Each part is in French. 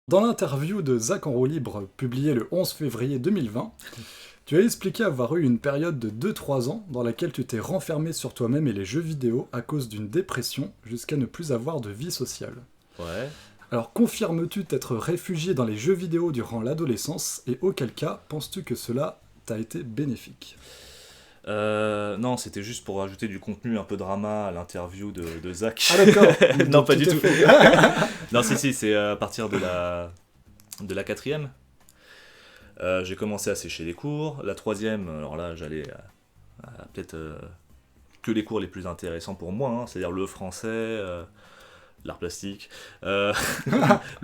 Dans l'interview de Zach en roue libre, publiée le 11 février 2020, tu as expliqué avoir eu une période de 2-3 ans dans laquelle tu t'es renfermé sur toi-même et les jeux vidéo à cause d'une dépression jusqu'à ne plus avoir de vie sociale. Ouais. Alors confirmes-tu t'être réfugié dans les jeux vidéo durant l'adolescence et auquel cas penses-tu que cela t'a été bénéfique ? Non, c'était juste pour rajouter du contenu un peu drama à l'interview de Zach. Ah d'accord. Non, pas du tout. Non, si, c'est à partir de la quatrième. J'ai commencé à sécher les cours. La troisième, alors là, j'allais à peut-être que les cours les plus intéressants pour moi, hein, c'est-à-dire le français, l'art plastique, le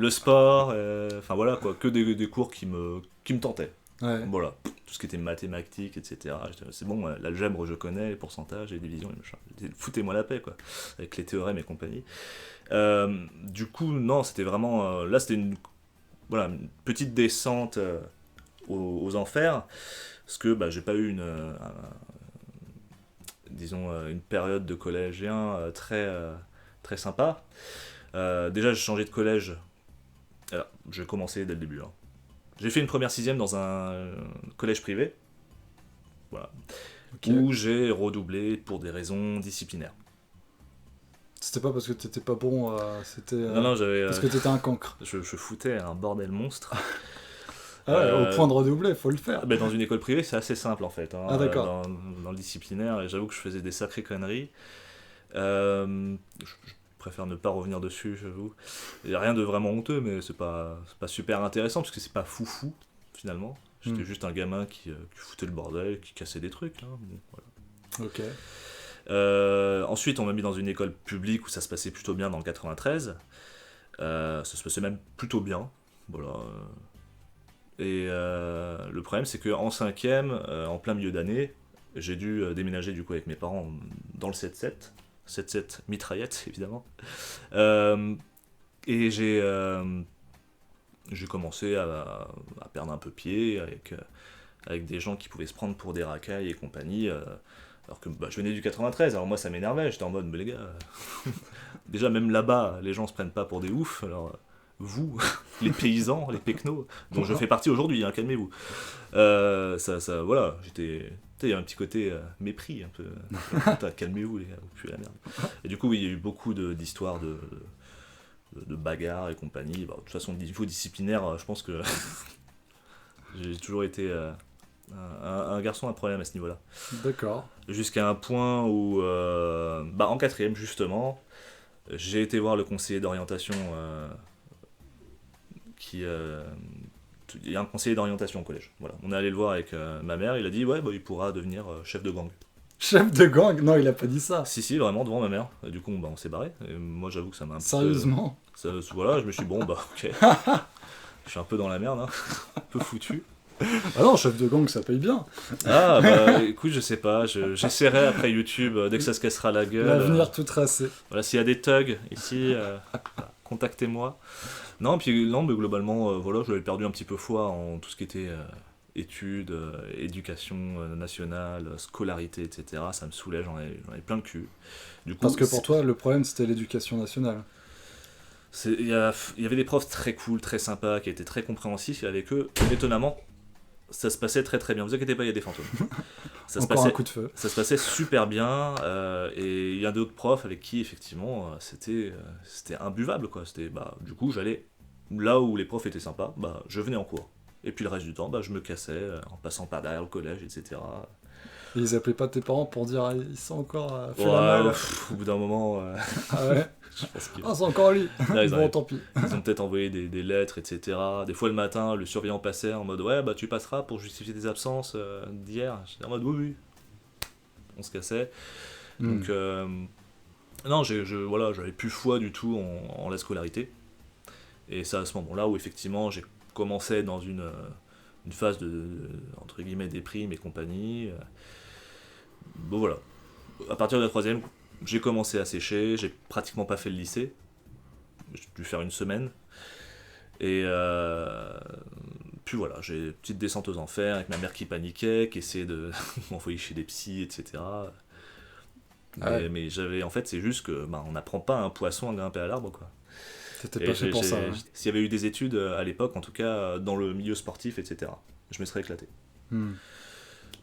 sport, enfin voilà quoi, que des cours qui me tentaient. Ouais. Voilà, tout ce qui était mathématiques, etc. C'est bon, l'algèbre je connais, les pourcentages, les divisions, les machins. Foutez-moi la paix, quoi, avec les théorèmes et compagnie. Du coup, non, c'était vraiment... là, c'était une petite descente aux enfers, parce que j'ai pas eu une période de collégien très sympa. Déjà, j'ai changé de collège. Alors, je vais commencer dès le début. Hein. J'ai fait une première sixième dans un collège privé, voilà, Okay. où j'ai redoublé pour des raisons disciplinaires. C'était pas parce que t'étais pas bon, c'était Non, j'avais... parce que t'étais un cancre. Je foutais un bordel monstre. Ah ouais, au point de redoubler, faut le faire. Dans une école privée, c'est assez simple en fait. Hein, Ah d'accord. Dans le disciplinaire, et j'avoue que je faisais des sacrées conneries. Je préfère ne pas revenir dessus, j'avoue. Il n'y a rien de vraiment honteux, mais c'est pas super intéressant, parce que c'est pas foufou, finalement. J'étais juste un gamin qui foutait le bordel, qui cassait des trucs. Hein. Bon, voilà. Ok. Ensuite, on m'a mis dans une école publique où ça se passait plutôt bien dans le 93. Ça se passait même plutôt bien. Voilà. Et le problème, c'est qu'en cinquième, en plein milieu d'année, j'ai dû déménager du coup avec mes parents dans le 7-7. 7-7 mitraillette, évidemment. Et j'ai commencé à perdre un peu pied avec des gens qui pouvaient se prendre pour des racailles et compagnie. Alors que je venais du 93, alors moi ça m'énervait, j'étais en mode, mais les gars, déjà même là-bas, les gens se prennent pas pour des oufs, alors vous, les paysans, les pecnos, dont je fais partie aujourd'hui, hein, calmez-vous. Voilà, j'étais... Il y a un petit côté mépris, un peu. Putain, calmez-vous les gars, vous puez la merde. Et du coup, oui, il y a eu beaucoup d'histoires de bagarres et compagnie. De toute façon, niveau disciplinaire, je pense que j'ai toujours été un garçon à problème à ce niveau-là. D'accord. Jusqu'à un point où, en quatrième justement, j'ai été voir le conseiller d'orientation il y a un conseiller d'orientation au collège. Voilà. On est allé le voir avec ma mère, il a dit ouais, il pourra devenir chef de gang. Chef de gang? Non, il a pas dit ça. Si, vraiment, devant ma mère. Et du coup, on s'est barré. Et moi, j'avoue que ça m'a un peu... Sérieusement? Voilà, je me suis dit, bon, ok. Je suis un peu dans la merde, hein. Un peu foutu. Ah non, chef de gang, ça paye bien. Ah, écoute, je sais pas. J'essaierai après YouTube, dès que ça se cassera la gueule. L'avenir tout tracé. Voilà, s'il y a des thugs ici, contactez-moi. Non, mais globalement, voilà, je l'avais perdu un petit peu foi en tout ce qui était études, éducation nationale, scolarité, etc. Ça me saoulait, j'en avais plein le cul. Du coup, parce que pour toi, le problème, c'était l'éducation nationale. Il y avait des profs très cool, très sympas, qui étaient très compréhensifs, et avec eux, étonnamment, ça se passait très très bien. Vous inquiétez pas, il y a des fantômes. Un coup de feu. Ça se passait super bien, et il y a d'autres profs avec qui, effectivement, c'était imbuvable, quoi. Du coup, j'allais là où les profs étaient sympas, je venais en cours. Et puis le reste du temps, je me cassais en passant par derrière le collège, etc. Et ils appelaient pas tes parents pour dire ils sont encore fait la malle. Au bout d'un moment... Ah ouais. Je pense qu'ils... Ah, c'est encore lui. Là, bon, tant pis. Ils ont peut-être envoyé des lettres, etc. Des fois le matin, le surveillant passait en mode ouais, tu passeras pour justifier tes absences d'hier. J'étais en mode oui. On se cassait. Donc non, j'avais plus foi du tout en la scolarité. Et c'est à ce moment-là où effectivement j'ai commencé dans une phase de entre guillemets déprime et compagnie. Bon voilà. À partir de la troisième, j'ai commencé à sécher, j'ai pratiquement pas fait le lycée. J'ai dû faire une semaine. Et puis voilà, j'ai une petite descente aux enfers avec ma mère qui paniquait, qui essayait de m'envoyer chez des psys, etc. Mais j'avais, en fait, c'est juste que on n'apprend pas à un poisson à grimper à l'arbre, quoi. T'étais pas fait pour ça. Ouais. S'il y avait eu des études à l'époque, en tout cas dans le milieu sportif, etc., je me serais éclaté.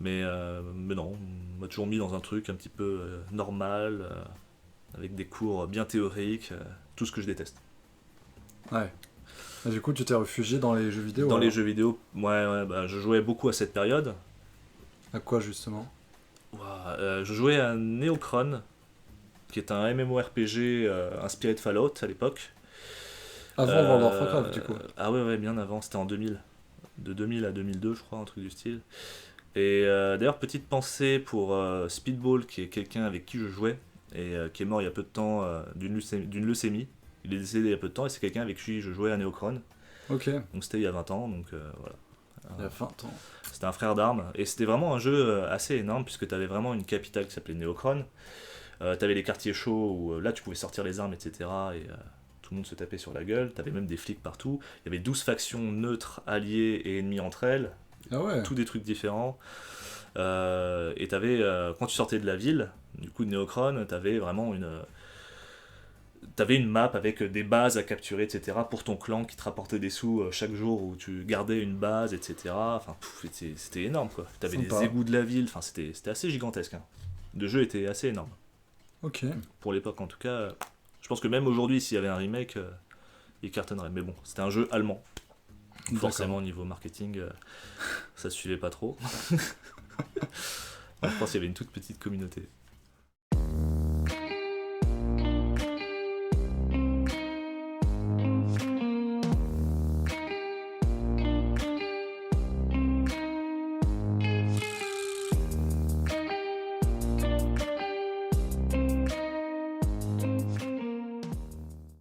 Mais non, on m'a toujours mis dans un truc un petit peu normal, avec des cours bien théoriques, tout ce que je déteste. Ouais. Et du coup, tu t'es réfugié dans les jeux vidéo. Dans les jeux vidéo, je jouais beaucoup à cette période. À quoi justement? Je jouais à Neocron, qui est un MMORPG inspiré de Fallout à l'époque. Avant World of Warcraft, du coup. Ah ouais, bien avant, c'était en 2000. De 2000 à 2002, je crois, un truc du style. Et d'ailleurs, petite pensée pour Speedball, qui est quelqu'un avec qui je jouais, et qui est mort il y a peu de temps d'une leucémie. Il est décédé il y a peu de temps, et c'est quelqu'un avec qui je jouais à Neocron. Ok. Donc c'était il y a 20 ans, donc voilà. Il y a 20 ans. C'était un frère d'armes, et c'était vraiment un jeu assez énorme, puisque tu avais vraiment une capitale qui s'appelait Neocron. Tu avais les quartiers chauds, où là tu pouvais sortir les armes, etc. Et tout le monde se tapait sur la gueule. Tu avais même des flics partout. Il y avait 12 factions neutres, alliées et ennemies entre elles. Ah ouais. Tous des trucs différents. Et t'avais, quand tu sortais de la ville, du coup de Neocron, t'avais vraiment t'avais une map avec des bases à capturer, etc. pour ton clan qui te rapportait des sous chaque jour où tu gardais une base, etc. Enfin, c'était énorme, quoi. T'avais Sympa. les égouts de la ville, enfin, c'était assez gigantesque. Hein. Le jeu était assez énorme. Ok. Pour l'époque, en tout cas. Je pense que même aujourd'hui, s'il y avait un remake, il cartonnerait. Mais bon, c'était un jeu allemand. Forcément, au niveau marketing, ça suivait pas trop. Je pense qu'il y avait une toute petite communauté.